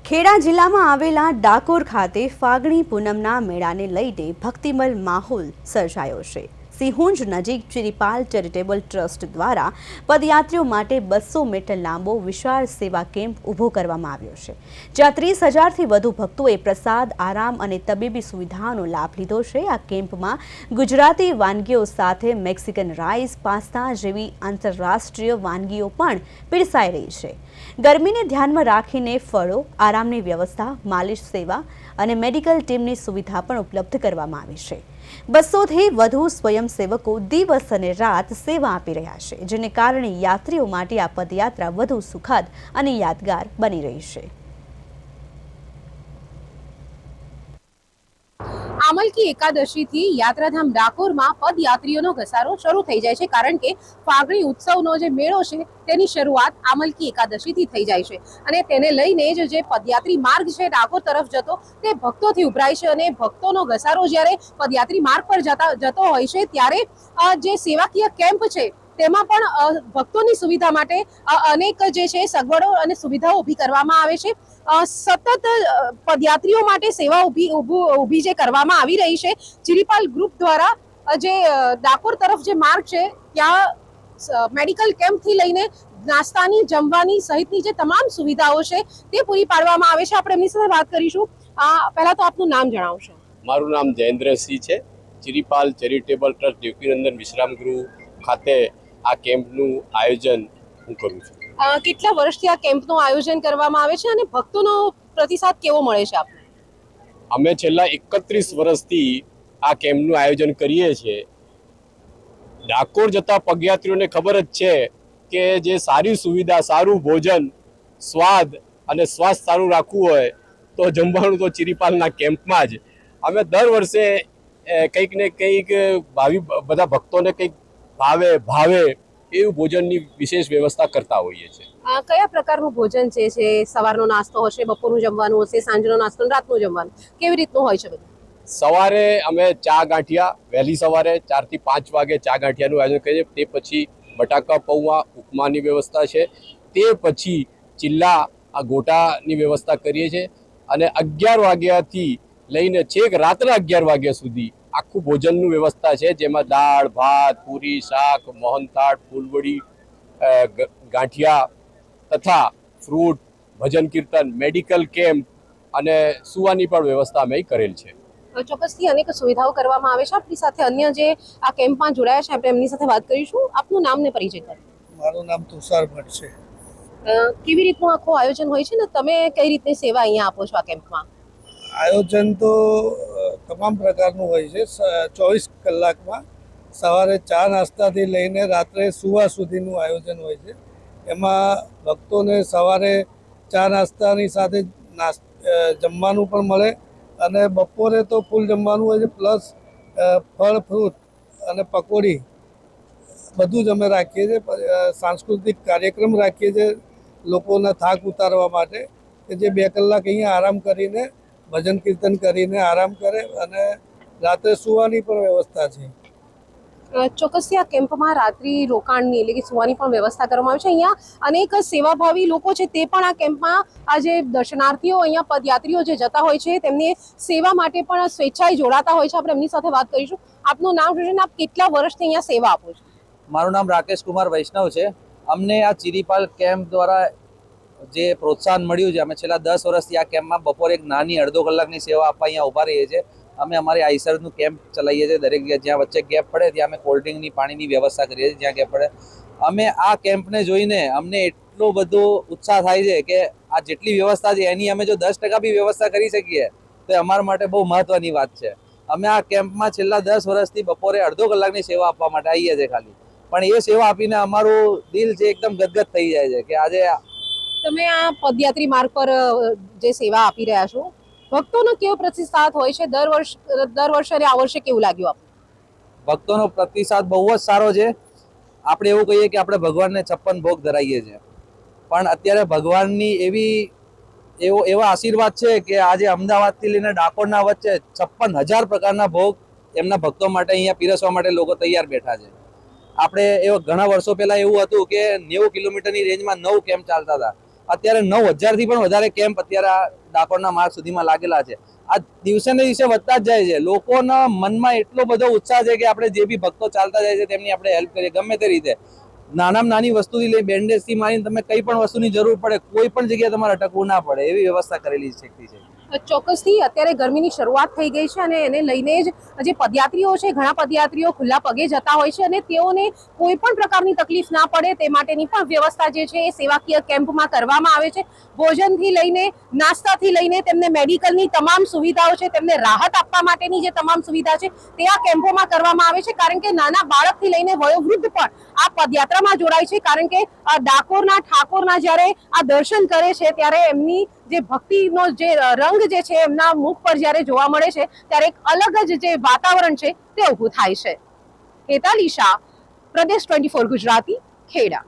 ખેડા જિલ્લામાં આવેલા ડાકોર ખાતે ફાગણી પૂનમના મેળાને લઈને ભક્તિમય માહોલ સર્જાયો છે। સિંહોંજ નજીક ચિરીપાલ ચેરિટેબલ ટ્રસ્ટ દ્વારા પદયાત્રીઓ માટે 200 મીટર લાંબો વિશાળ સેવા કેમ્પ ઊભો કરવામાં આવ્યો છે, જ્યાં 30,000થી વધુ ભક્તોએ પ્રસાદ, આરામ અને તબીબી સુવિધાઓનો લાભ લીધો છે। આ કેમ્પમાં ગુજરાતી વાનગીઓ સાથે મેક્સિકન રાઈસ, પાસ્તા જેવી આંતરરાષ્ટ્રીય વાનગીઓ પણ પીરસાઈ રહી છે। ગરમીને ધ્યાનમાં રાખીને ફળો, આરામની વ્યવસ્થા, માલિશ સેવા અને મેડિકલ ટીમની સુવિધા પણ ઉપલબ્ધ કરવામાં આવી છે। 200થી વધુ સ્વયંસેવકો દિવસ અને રાત સેવા આપી રહ્યા છે, જેને કારણે યાત્રીઓ માટે આ પદયાત્રા વધુ સુખદ અને યાદગાર બની રહી છે। આમલકી એકાદશીથી યાત્રાધામ ડાકોરમાં પદયાત્રીઓનો ઘસારો શરૂ થઈ જાય છે, કારણ કે ફાગણી ઉત્સવનો જે મેળો છે તેની શરૂઆત આમલકી એકાદશીથી થઈ જાય છે અને તેને લઈને જ જે પદયાત્રી માર્ગ છે ડાકોર તરફ જતો તે ભક્તોથી ઉભરાય છે અને ભક્તોનો ઘસારો જ્યારે પદયાત્રી માર્ગ પર જતો હોય છે ત્યારે જે સેવાકીય કેમ્પ છે તેમાં પણ ભક્તોની સુવિધા માટે અનેક જે છે સગવડો અને સુવિધાઓ ઊભી કરવામાં આવે છે। સતત પદયાત્રીઓ માટે સેવા ઊભી જે કરવામાં આવી રહી છે, ચિરીપાલ ગ્રુપ દ્વારા જે ડાકોર તરફ જે માર્ગ છે ત્યાં મેડિકલ કેમ્પથી લઈને નાસ્તાની, જમવાની સહિતની જે તમામ સુવિધાઓ છે તે પૂરી પાડવામાં આવે છે। આપણે એમની સાથે વાત કરીશું। પહેલા તો આપનું નામ જણાવશો। મારું નામ જયેન્દ્રસિંહ છે। ચિરીપાલ ચેરિટેબલ ટ્રસ્ટ દેવકીનંદન વિશ્રામ ગૃહ ખાતે આ કેમ્પનું આયોજન હું કરું છું। કેટલા વર્ષથી આ કેમ્પનું આયોજન કરવામાં આવે છે અને ભક્તોનો પ્રતિસાદ કેવો મળે છે આપને? અમે છેલ્લા 31 વર્ષથી આ કેમ્પનું આયોજન કરીએ છીએ। ડાકોર જતા પગયાત્રીઓને ખબર જ છે કે જે સારી સુવિધા, સારું ભોજન, સ્વાદ અને સ્વાસ્થ્ય સારું રાખવું હોય તો જમવાનું તો ચિરીપાલના કેમ્પમાં જ। અમે દર વર્ષે કંઈક ને કંઈક બધા ભક્તોને કંઈક ભાવે એવું ભોજનની વિશેષ વ્યવસ્થા કરતા હોઈએ છીએ। કયા પ્રકારનું ભોજન છે? સવારનો નાસ્તો હશે, બપોરનું જમવાનું હશે, સાંજનો નાસ્તો, રાતનું જમવાનું, કેવી રીતનું હોય છે બધું? સવારે અમે ચા ગાંઠિયા, વહેલી સવારે 4 થી 5 વાગે ચા ગાંઠિયાનું આયોજન કરીએ। તે પછી બટાકા પૌવા, ઉપમાની વ્યવસ્થા છે। તે પછી ચિલ્લા ગોટાની વ્યવસ્થા કરીએ છીએ અને 11 વાગ્યાથી લઈને છેક રાત્રના 11 વાગ્યા સુધી આખું ભોજનનું વ્યવસ્થા છે, જેમાં દાળ, ભાત, પૂરી, શાક, મોહનથાળ, ફૂલવડી, ગાંઠિયા તથા ફ્રૂટ, ભજન કીર્તન, મેડિકલ કેમ્પ અને સુવાની પણ વ્યવસ્થા અમે કરેલ છે। ચોક્કસથી અનેક સુવિધાઓ કરવામાં આવે છે। આપણી સાથે અન્ય જે આ કેમ્પમાં જોડાયા છે આપણે એમની સાથે વાત કરીશું। આપનું નામ ને પરિચય કરો। મારું નામ તુષાર ભટ્ટ છે। કેવી રીતનું આખું આયોજન હોય છે ને તમે કઈ રીતની સેવા અહીંયા આપો છો આ કેમ્પમાં? આયોજન તો તમામ પ્રકારનું હોય છે। 24 કલાકમાં સવારે ચા નાસ્તાથી લઈને રાત્રે સુવા સુધીનું આયોજન હોય છે। એમાં ભક્તોને સવારે ચા નાસ્તાની સાથે જમવાનું પણ મળે અને બપોરે તો ફૂલ જમવાનું હોય છે, પ્લસ ફળ, ફ્રૂટ અને પકોડી બધું જ અમે રાખીએ છીએ। સાંસ્કૃતિક કાર્યક્રમ રાખીએ છીએ લોકોના થાક ઉતારવા માટે, કે જે 2 કલાક અહીંયા આરામ કરીને, ભજન કીર્તન કરીને આરામ કરે અને રાત્રે સુવાની પણ વ્યવસ્થા છે। ચોક્કસથી આ કેમ્પમાં રાત્રિ રોકાણની એટલે કે સુવાની પણ વ્યવસ્થા કરવામાં આવે છે। અહીંયા અનેક સેવાભાવી લોકો છે તે પણ આ કેમ્પમાં આ જે દર્શનાર્થીઓ, અહીંયા પદયાત્રીઓ જે જતા હોય છે તેમની સેવા માટે પણ સ્વેચ્છાએ જોડાતા હોય છે। આપણે એમની સાથે વાત કરીશું। આપનું નામ શું છે અને આપ કેટલા વર્ષથી અહીંયા સેવા આપો છો? મારું નામ રાકેશ કુમાર વૈષ્ણવ છે। અમને આ ચિરીપાલ કેમ્પ દ્વારા જે પ્રોત્સાહન મળ્યું છે, અમે છેલ્લા 10 વર્ષથી આ કેમ્પમાં બપોરે એક નાની અડધો કલાકની સેવા આપવા અહીંયા ઊભા રહીએ છીએ। અમે અમારી આઈસરનું કેમ્પ ચલાવીએ છીએ। દરેક જ્યાં વચ્ચે ગેપ પડે ત્યાં અમે કોલ્ડ ડ્રિંકની, પાણીની વ્યવસ્થા કરીએ છીએ જ્યાં ગેપ પડે। અમે આ કેમ્પને જોઈને અમને એટલો બધો ઉત્સાહ થાય છે કે આ જેટલી વ્યવસ્થા છે એની અમે જો 10% બી વ્યવસ્થા કરી શકીએ તો એ અમારા માટે બહુ મહત્વની વાત છે। અમે આ કેમ્પમાં છેલ્લા 10 વર્ષથી બપોરે અડધો કલાકની સેવા આપવા માટે આવીએ છીએ ખાલી, પણ એ સેવા આપીને અમારું દિલ છે એકદમ ગદગદ થઈ જાય છે કે આજે તમે આ પદયાત્રી માર્ગ પર જે સેવા આપી રહ્યા છો, ભક્તોનો કેવો પ્રતિસાદ હોય છે? દર વર્ષે અને આ વર્ષે કેવું લાગ્યું આપને? ભક્તોનો પ્રતિસાદ બહુ જ સારો છે। આપણે એવું કહીએ કે આપણે ભગવાનને 56 ભોગ ધરાવીએ છીએ, પણ અત્યારે ભગવાનની એવા આશીર્વાદ છે કે આજે અમદાવાદથી લઈને ડાકોરના વચ્ચે 56,000 પ્રકારના ભોગ એમના ભક્તો માટે અહીંયા પીરસવા માટે લોકો તૈયાર બેઠા છે। આપણે ઘણા વર્ષો પહેલા એવું હતું કે 90 કિલોમીટરની રેન્જમાં 9 કેમ્પ ચાલતા હતા। અત્યારે 9,000થી પણ વધારે કેમ્પ અત્યારે ડાકોરના માર્ગ સુધીમાં લાગેલા છે. આ દિવસે ને દિવસે વધતા જ જાય છે. લોકોના મનમાં એટલો બધો ઉત્સાહ છે કે આપણે જે બી ભક્તો ચાલતા જાય છે તેમની આપણે હેલ્પ કરીએ ગમે તે રીતે. નાનામાં નાની વસ્તુથી લઈ બેન્ડેજથી મારીને તમે કઈ પણ વસ્તુની જરૂર પડે કોઈ પણ જગ્યાએ તમારે અટકવું ના પડે એવી વ્યવસ્થા કરેલી છે. ચોક્કસથી અત્યારે ગરમીની શરૂઆત થઈ ગઈ છે અને એને લઈને જ જે પદયાત્રીઓ છે, ઘણા પદયાત્રીઓ ખુલ્લા પગે જતા હોય છે અને તેઓને કોઈ પણ પ્રકારની તકલીફ ના પડે તે માટેની પણ વ્યવસ્થા જે છે એ સેવાકીય કેમ્પમાં કરવામાં આવે છે. ભોજનથી લઈને નાસ્તાથી લઈને તેમને મેડિકલની તમામ સુવિધાઓ છે, તેમને રાહત આપવા માટેની જે તમામ સુવિધા છે તે આ કેમ્પોમાં કરવામાં આવે છે. કારણ કે નાના બાળકથી લઈને વયોવૃદ્ધ પણ આ પદયાત્રામાં જોડાય છે. કારણ કે ડાકોરના ઠાકોરના જ્યારે આ દર્શન કરે છે ત્યારે એમની જે ભક્તિનો જે રંગ જે છે એમના મુખ પર જ્યારે જોવા મળે છે ત્યારે એક અલગ જ જે વાતાવરણ છે તે ઊભું થાય છે. હેતાલી શાહ, પ્રદેશ 24 ગુજરાતી, ખેડા.